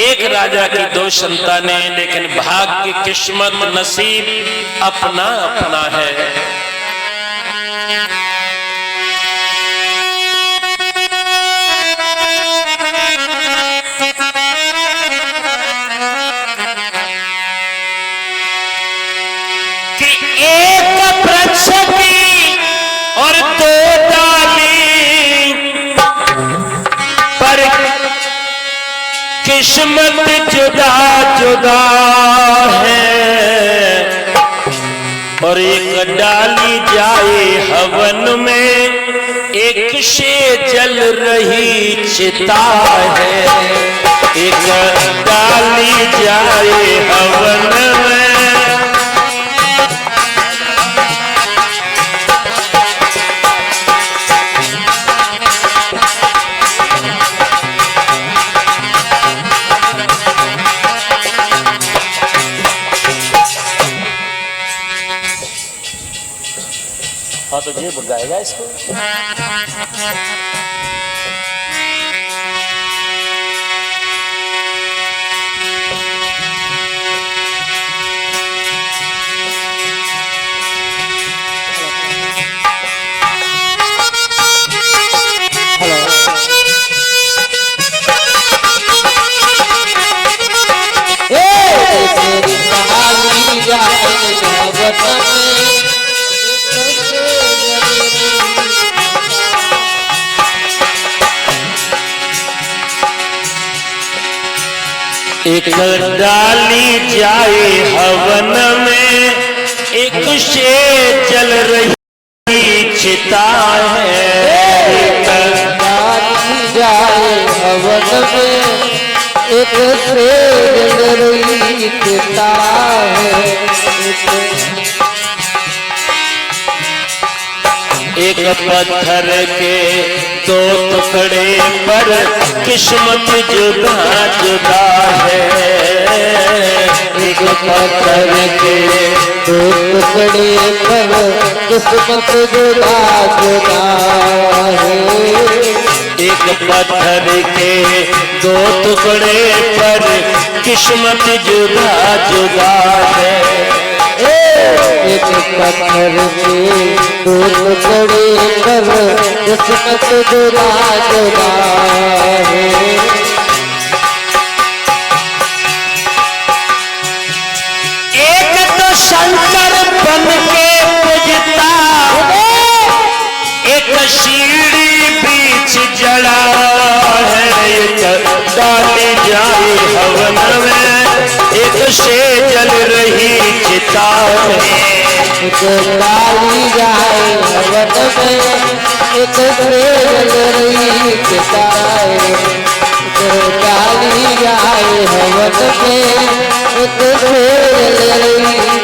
एक राजा की दो संतानें, लेकिन भाग्य, किस्मत, नसीब अपना अपना है। कि एक वृक्ष की और दो डाली पर किस्मत जुदा जुदा है, और एक डाली जाए हवन में, एक से जल रही चिता है। एक डाली जाए हवन में, हाँ तो ये गाएगा इसको। एक डाली जाए हवन में, एक से जल रही चिता है। एक डाली जाए हवन में, एक से जल रही चिता है। एक पत्थर के दो टुकड़े पर किस्मत जुदा जुदा है। एक पत्थर के दो टुकड़े पर किस्मत जुदा जुदा है। एक पत्थर के दो टुकड़े पर किस्मत जुदा जुदा है। एक पत्थर के दो टुकड़े पर किस्मत जुदा जुदा है। एक तो शंकर बन के पूजता, एक सीढ़ी बीच जड़ा है। एक डाली जाए हवन में, एक से जल रही चिता है। एक डाली जाए हवन में, एक से जल रही चिता है। एक डाली जाए हवन में, एक से जल रही।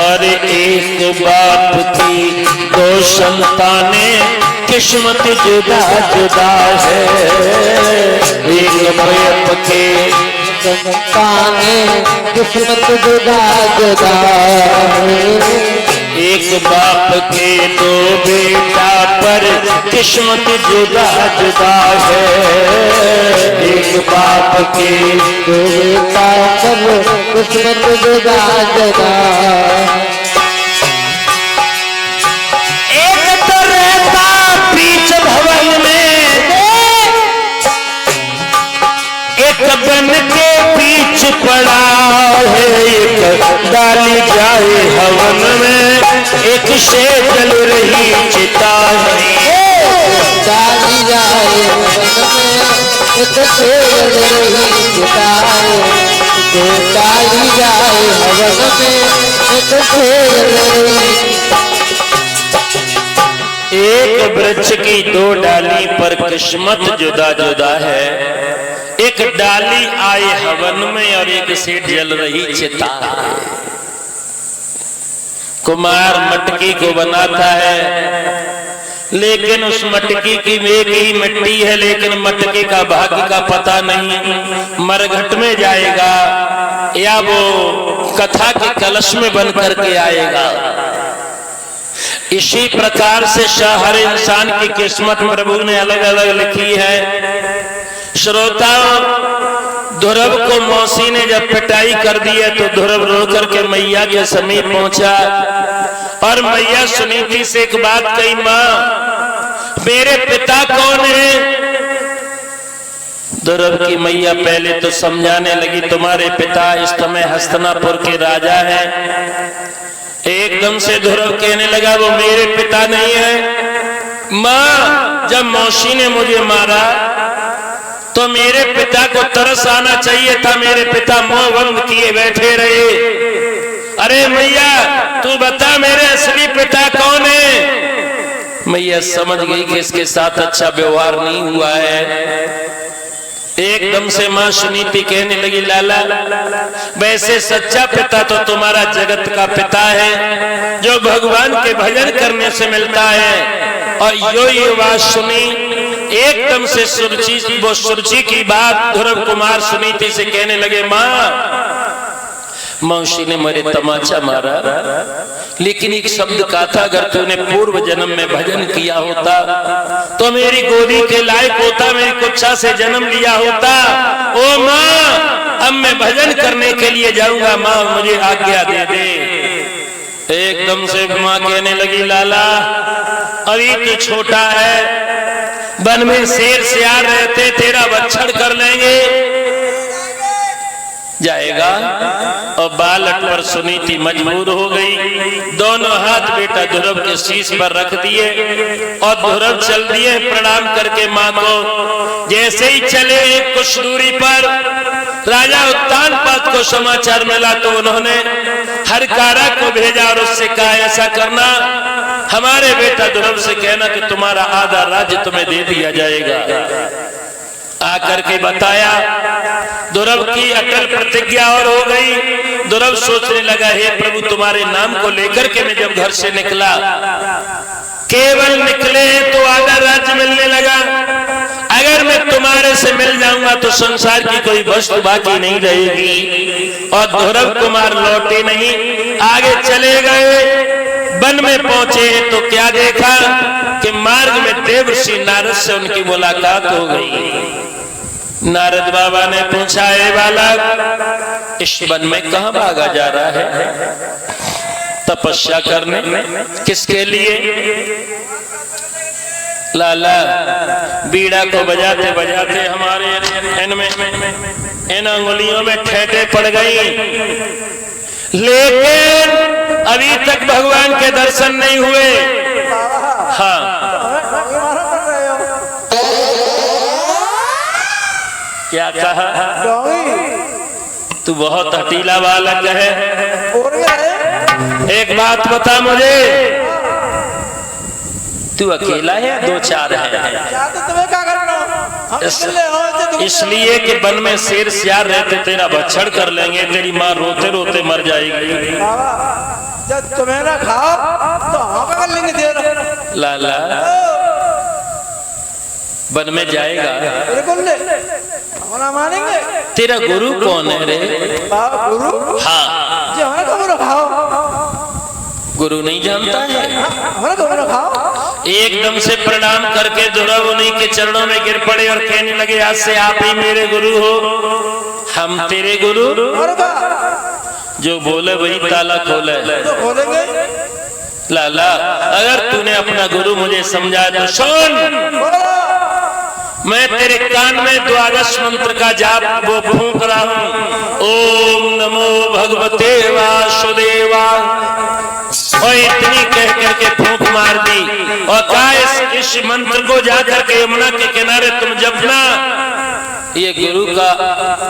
और एक बाप की दो संतानें, किस्मत जुदा जुदा है। एक बाप के संतानें, किस्मत जुदा जुदा है। एक बाप के दो बेटा पर किस्मत जुदा जुदा है। एक बाप के दो बेटा पर किस्मत जुदा जुदा। एक तो रहता बीच भवन में, एक बन के बीच पड़ा है। एक डाली जाए हवन में, एक से जल रही चिता है। डाली जाए हवन में, एक से जल रही चिता है। डाली जाए हवन में, एक से जल रही। एक वृक्ष की दो डाली पर किस्मत जुदा जुदा है। एक डाली आए हवन में और एक से जल रही चिता। कुम्हार मटकी को बनाता है, लेकिन उस मटकी की एक ही मिट्टी है, लेकिन मटकी का भाग्य का पता नहीं। मरघट में जाएगा या वो कथा के कलश में बन करके आएगा। इसी प्रकार से हर इंसान की किस्मत प्रभु ने अलग अलग लिखी है। श्रोताओं, ध्रुव को मौसी ने जब पिटाई कर दी है तो ध्रुव रो करके मैया के समीप पहुंचा और मैया सुनीति से एक बात कही, माँ मेरे पिता कौन है? ध्रुव की मैया पहले तो समझाने लगी, तुम्हारे पिता इस समय हस्तिनापुर के राजा हैं। एकदम से ध्रुव कहने लगा, वो मेरे पिता नहीं है। माँ, जब मौसी ने मुझे मारा तो मेरे पिता को तरस आना चाहिए था, मेरे पिता मोह भंग किए बैठे रहे। अरे मैया तू बता मेरे असली पिता कौन है? मैया समझ गई कि इसके साथ अच्छा व्यवहार नहीं हुआ है। एकदम से मां सुनीति कहने लगी, लाला वैसे सच्चा पिता तो तुम्हारा जगत का पिता है जो भगवान के भजन करने से मिलता है। और यो ये बात सुनी, एकदम से सुरुचि की बात ध्रुव कुमार सुनीति से कहने लगे, माँ मौसी ने मेरे तमाचा मारा, लेकिन एक शब्द कहा था, अगर तूने पूर्व जन्म में भजन किया होता तो मेरी गोदी के लायक होता, मेरी कुच्छा से जन्म लिया होता। ओ माँ, अब मैं भजन करने के लिए जाऊंगा, माँ मुझे आज्ञा दे दे। एकदम से माँ कहने लगी, लाला अभी तू छोटा है, वन में शेर सियार रहते तेरा बच्छड़ कर लेंगे, जाएगा। और बालक पर सुनीति मजबूर हो गई, दोनों हाथ बेटा ध्रुव के शीश पर रख दिए और ध्रुव चल दिए प्रणाम करके माँ को। जैसे ही चले कुछ दूरी पर राजा उत्तानपाद को समाचार मिला तो उन्होंने हरकारा को भेजा और उससे कहा, ऐसा करना हमारे बेटा ध्रुव से कहना कि तुम्हारा आधा राज्य तुम्हें दे दिया जाएगा। आकर के बताया, ध्रुव की अटल प्रतिज्ञा और हो गई। ध्रुव सोचने लगा, हे प्रभु तुम्हारे नाम को लेकर के मैं जब घर से निकला, केवल निकले तो आधा राज्य मिलने लगा, अगर मैं तुम्हारे से मिल जाऊंगा तो संसार की कोई वस्तु बाकी नहीं रहेगी। और ध्रुव कुमार लौटे नहीं, आगे चले गए, वन में पहुंचे तो क्या देखा कि मार्ग में देवर्षि नारद से उनकी मुलाकात हो गई। नारद बाबा ने पूछा, ए बालक इस वन में कहां भागा जा रहा है? तपस्या करने? किसके लिए? लाला बीड़ा को बजाते बजाते हमारे इन अंगुलियों में ठेठे पड़ गई, लेकिन अभी तक भगवान के दर्शन नहीं हुए। हाँ, क्या कहा? तू बहुत हटीला बालक है। एक बात बता मुझे, तू अकेला है दो चार है? इसलिए कि वन में शेर सियार रहते तेरा बच्छड़ कर लेंगे, तेरी माँ रोते रोते मर जाएगी। जब तुम्हें ना खाओ तो हम कर लेंगे देर। लाला वन में जाएगा, बिल्कुल मानेंगे। तेरा गुरु कौन है रे? गुरु? हाँ, जो हमारा गुरु खाओ। गुरु नहीं जानता है? हमारा गुरु खाओ। एकदम से प्रणाम करके ध्रुव उन्हीं के चरणों में गिर पड़े और कहने लगे, आज से आप ही मेरे गुरु हो, हम तेरे गुरु। जो बोले वही ताला खोले। तो खोलेंगे। लाला अगर तूने अपना गुरु मुझे समझा तो सुन, मैं तेरे कान में द्वादश मंत्र का जाप वो फूंक रहा हूं, ओम नमो भगवते वासुदेवा। और इतनी कह करके फूंक मार दी और कहा, इस मंत्र को जाकर के यमुना के किनारे तुम जपना, ये गुरु का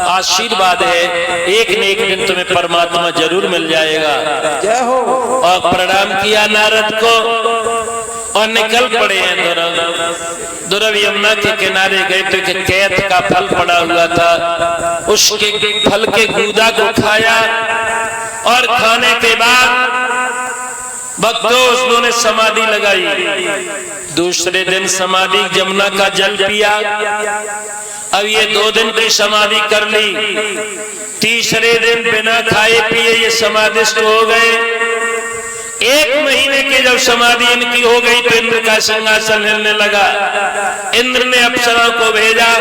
आशीर्वाद है, एक न एक दिन तुम्हें परमात्मा जरूर मिल जाएगा। जय हो। और प्रणाम किया नारद को और निकल पड़े हैं ध्रुव। यमुना के किनारे गए तो एक कैथ का फल पड़ा हुआ था, उसके फल के गूदा को खाया और खाने के बाद भक्तों उन्होंने समाधि लगाई। दूसरे दिन समाधि जमुना का जल पिया। अब ये 2 दिन की समाधि कर ली, तीसरे दिन बिना खाए पिए ये समाधिस्थ हो गए। 1 महीने की जब समाधि इनकी हो गई तो इंद्र का सिंहासन हिलने लगा। इंद्र ने अप्सराओं को भेजा,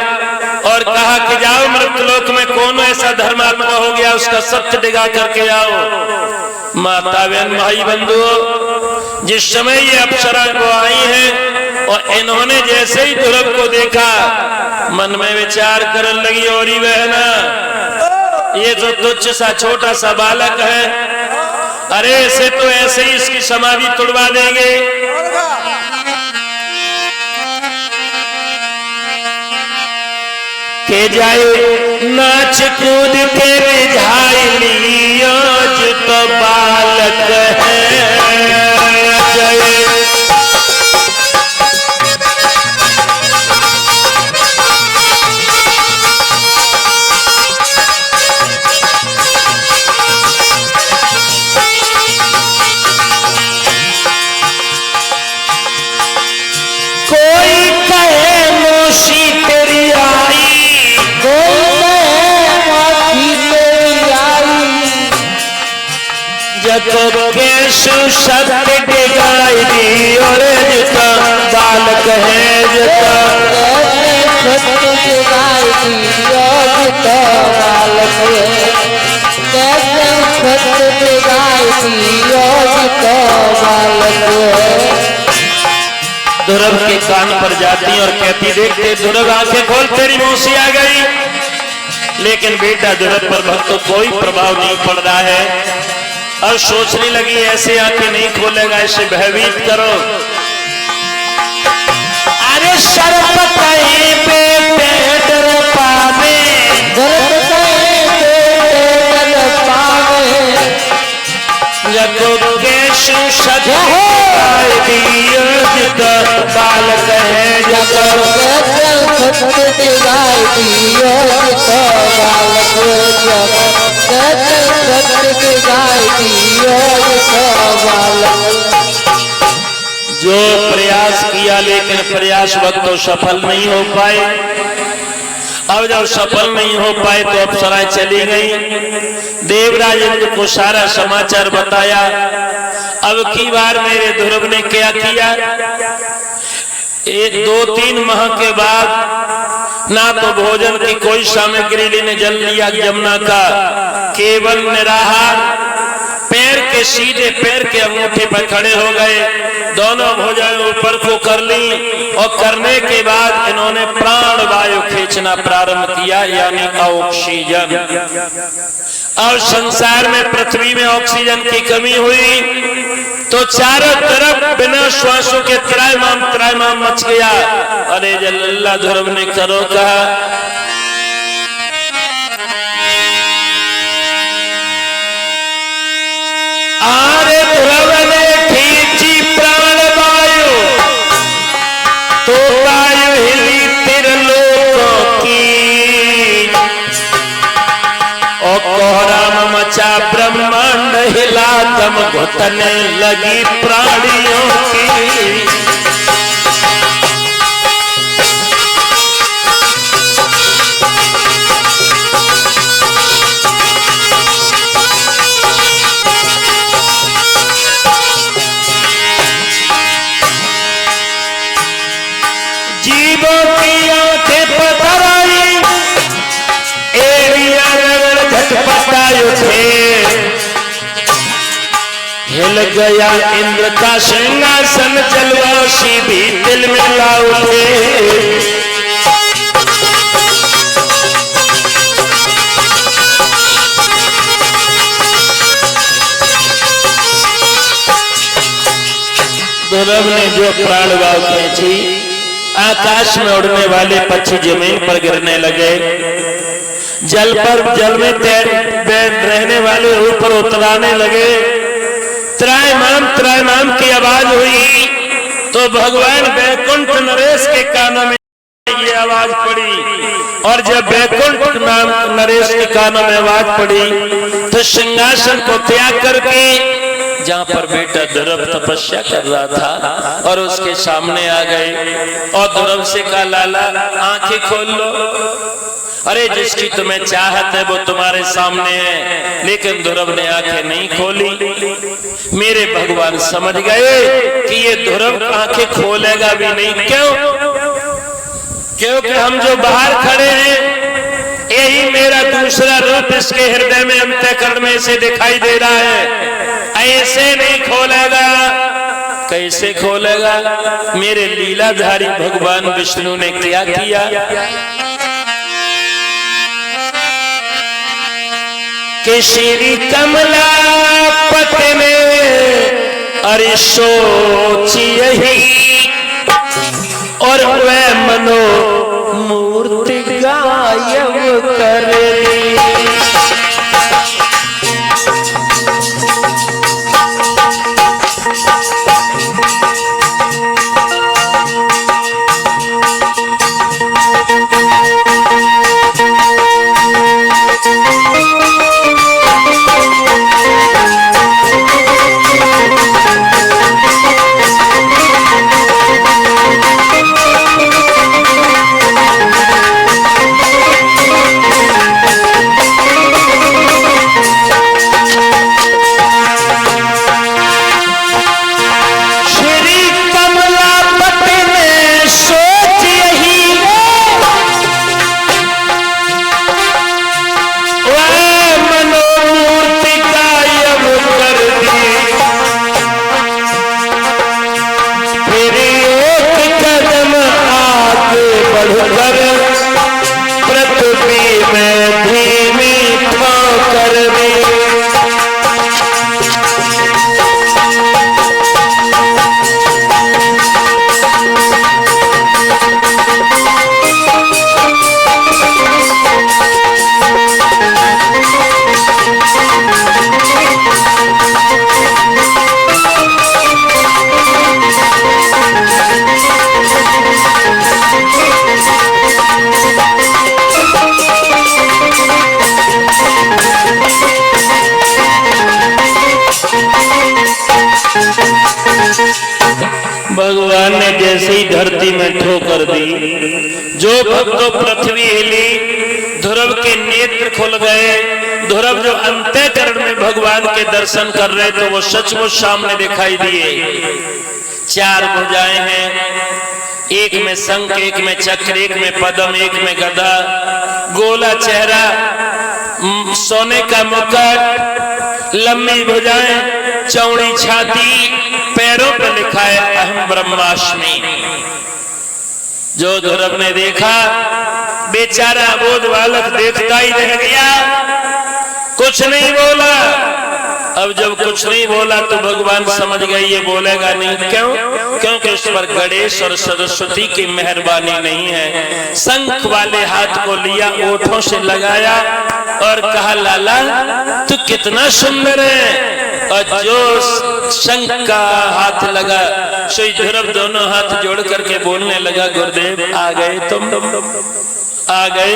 और कहा कि जाओ मृतलोक में कौन ऐसा धर्मात्मा हो गया, उसका सत्य दिखा करके आओ। माता बहन भाई बंधुओं, जिस समय ये अप्सरा को आई है और इन्होंने जैसे ही ध्रुव को देखा, मन में विचार करने लगी, और ही बहना ये तो तुच्छ सा छोटा सा बालक है, अरे इसे तो ऐसे ही इसकी समाधि तुड़वा देंगे। के जाए नाच कूद के रिझाई लियो, तो बालक है जय। सत्य दिखाई दी और जितना बालक है, जितना सत्य दिखाई दी और जितना बालक है, सत्य दिखाई दी और जितना बालक है। ध्रुव के कान पर जाती और कहती, देखते ध्रुव आंखें खोल, तेरी मौसी आ गई। लेकिन बेटा ध्रुव पर भक्तों कोई प्रभाव नहीं पड़ रहा है और सोचने लगी ऐसे आंखें नहीं खोलेगा, इसे भयभीत करो। अरे शर्म कहीं पे डर पावे, जगो के सुसद बालक है, जगो जो प्रयास किया लेकिन प्रयास वक्त तो सफल नहीं हो पाए। अब जब सफल नहीं हो पाए तो अप्सराएं चली गई। देवराज इंद्र को सारा समाचार बताया। अब की बार मेरे ध्रुव ने क्या किया, 2-3 माह के बाद ना तो भोजन की कोई सामग्री लेने जल लिया यमुना का, केवल निराहार पैर के सीधे पैर के अंगूठे पर खड़े हो गए, दोनों भुजाएं ऊपर को कर ली और करने के बाद इन्होंने प्राण वायु खींचना प्रारंभ किया, यानी ऑक्सीजन। और संसार में पृथ्वी में ऑक्सीजन की कमी हुई तो चारों तरफ बिना श्वासों के त्रायमाम मच गया। अरे जल्ला ध्रुव ने करो कहा, आरे ध्रुव ने खींची प्राण वायु तो वायु हिली त्रिलोकों की, और कोहराम मचा ब्रह्मांड हिला, दम घुटने लगी प्राणियों की। जीवों की आंखें पथर आई, एड़ियां रगड़ झटपटाए उठे, हिल गया इंद्र का सिंहासन, जलवासी भी दिल में ला उठे। ध्रुव ने जो प्राण वायु खींची, आकाश में उड़ने वाले पक्षी जमीन पर गिरने लगे, जल में रहने वाले ऊपर उतराने लगे। त्रायमाम की आवाज हुई तो भगवान बैकुंठ नरेश के कानों में ये आवाज पड़ी, और जब बैकुंठ नरेश के कानों में आवाज पड़ी तो सिंहासन को त्याग करके जहाँ पर बेटा ध्रुव तपस्या कर रहा था और उसके सामने आ गए और ध्रुव से कहा, लाला आंखें खोल लो। अरे जिसकी तुम्हें चाहत है वो तुम्हारे सामने है। लेकिन ध्रुव ने आंखें नहीं खोली। मेरे भगवान समझ गए कि ये ध्रुव आंखें खोलेगा भी नहीं। क्यों? क्योंकि हम जो बाहर खड़े हैं मेरा दूसरा रूप इसके हृदय में अंतःकरण में से दिखाई दे रहा है, ऐसे नहीं खोलेगा। कैसे खोलेगा? मेरे लीलाधारी भगवान विष्णु ने क्या किया कि श्री कमलापति ने अरे सोची यही और वह मनो मूर्ति गायब कर दी। भगवान ने जैसे ही धरती में ठोकर दी, जो भक्तों पृथ्वी हिली, ध्रुव के नेत्र खुल गए। ध्रुव जो अंतःकरण में भगवान के दर्शन कर रहे थे वो सचमुच सामने दिखाई दिए। चार भुजाएं हैं, एक में शंख, एक में चक्र, एक में पद्म, एक में गदा, गोला चेहरा, सोने का मुकुट, लंबी भुजाएं, चौड़ी छाती, पैरों पर लिखा है अहम ब्रह्मास्मि। जो ध्रुव ने देखा, बेचारा बोध बालक देखता ही रह गया, कुछ नहीं बोला। अब जब कुछ नहीं बोला तो भगवान समझ गए ये बोलेगा नहीं। क्यों? क्योंकि उस पर गणेश और सरस्वती की मेहरबानी नहीं है। शंख वाले हाथ को लिया, ओठों से लगाया और कहा, लाला तू कितना सुंदर है। और जो शंख का हाथ लगा, सो ध्रुव दोनों हाथ जोड़ करके बोलने लगा, गुरुदेव आ गए तुम, आ गए।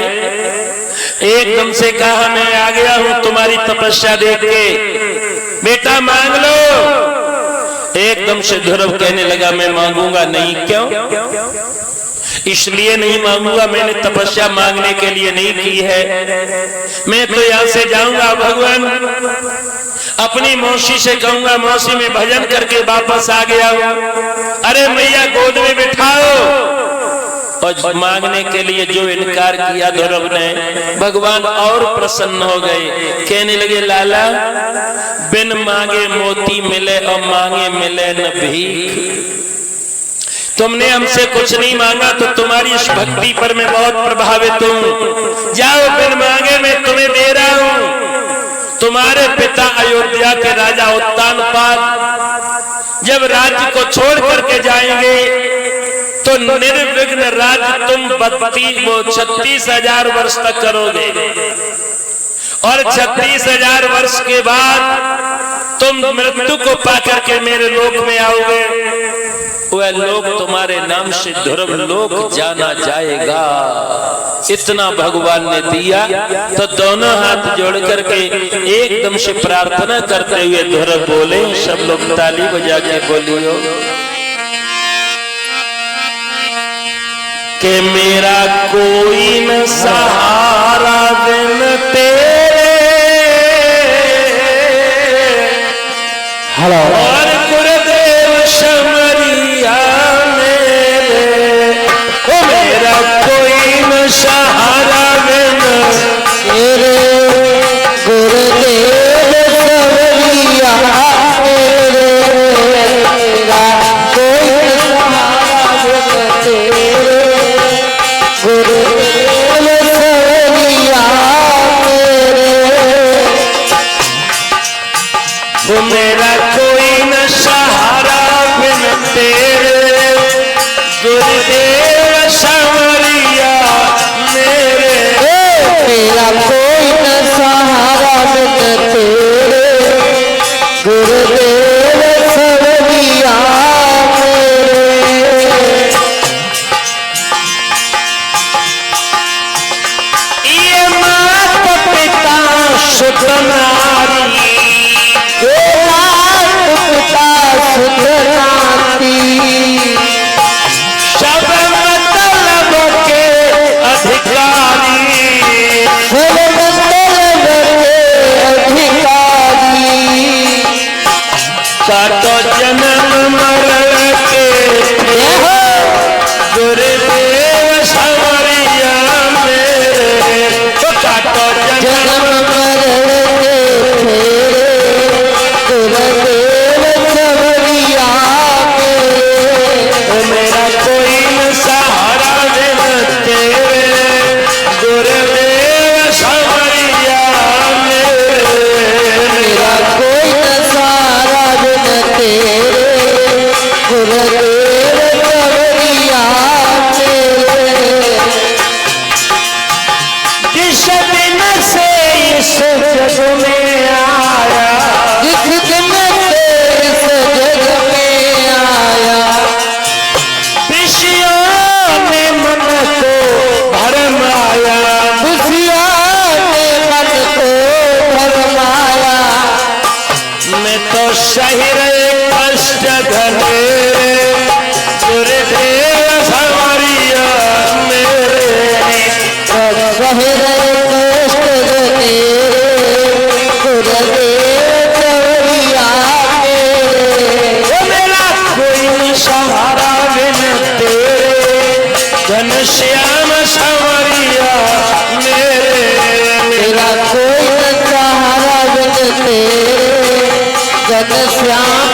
एकदम से कहा, मैं आ गया हूं तुम्हारी तपस्या देख के, बेटा मांग लो। एकदम से ध्रुव कहने लगा, मैं मांगूंगा नहीं। क्यों? इसलिए नहीं मांगूंगा, मैंने तपस्या मांगने के लिए नहीं की है। मैं तो यहां से जाऊंगा भगवान, अपनी मौसी से कहूंगा, मौसी में भजन करके वापस आ गया हूं। अरे मैया गोद में बिठाओ। और मांगने के लिए जो इनकार किया ध्रुव ने, भगवान और प्रसन्न हो गए। कहने लगे, लाला बिन मांगे मोती मिले और मांगे मिले न भीख। तुमने हमसे कुछ नहीं मांगा तो तुम्हारी इस भक्ति पर मैं बहुत प्रभावित हूं। जाओ, बिन मांगे मैं तुम्हें दे रहा हूं। तुम्हारे पिता अयोध्या के राजा उत्तानपाद जब राज्य को छोड़ करके जाएंगे तो निर्विघ्न राज्य तुम 36,000 वर्ष तक करोगे, और 36,000 वर्ष के बाद तुम मृत्यु को पाकर के मेरे लोक में आओगे। वह लोक तुम्हारे नाम से ध्रुव लोक जाना जाएगा। इतना भगवान ने दिया। तो दोनों हाथ जोड़ करके एकदम से प्रार्थना करते हुए ध्रुव बोले, सब लोग ताली बजा के बोलियो कि मेरा कोई न सहारा बिन तेरे, और गुरुदेव समरिया मेरे। ओ मेरा कोई न सहारा बिन गुरुदेव सवरिया मेरे। वो मेरा कोई न सहारा बिन तेरे गुरुदेव सवरिया मेरे। मेरा कोई न सहारा बिन तेरे गुरुदेव सवरिया मेरे। ये माता पिता सुत नारी पिता सुत नाती सब मतलब के अधिकारी। सब मतलब के अधिकारी। काटो जन्म मरण के गुरुदेव सवरिया मेरे। तो काटो जन्म मरण के गुरुदेव सवरिया मेरे। मेरा कोई न सहारा बिन तेरे गुरुदेव सवरिया मेरे। मेरा कोई न सहारा बिन तेरे गुरुदेव सवरिया मेरे। जिस दिन से इस जग में आया जिस दिन से इस जग में आया विषयों ने मन को भरमाया। खुशियाँ ने मन को भरमाया। मैं तो सही रहे कष्ट घनेरे गुरुदेव सवरिया मेरे। सहे रहे कष्ट घनेरे गुरुदेव सवरिया मेरे। वो मेरा कोई न सहारा बिन तेरे घनश्याम सवरिया मेरे। मेरा कोई न सहारा बिन तेरे घनश्याम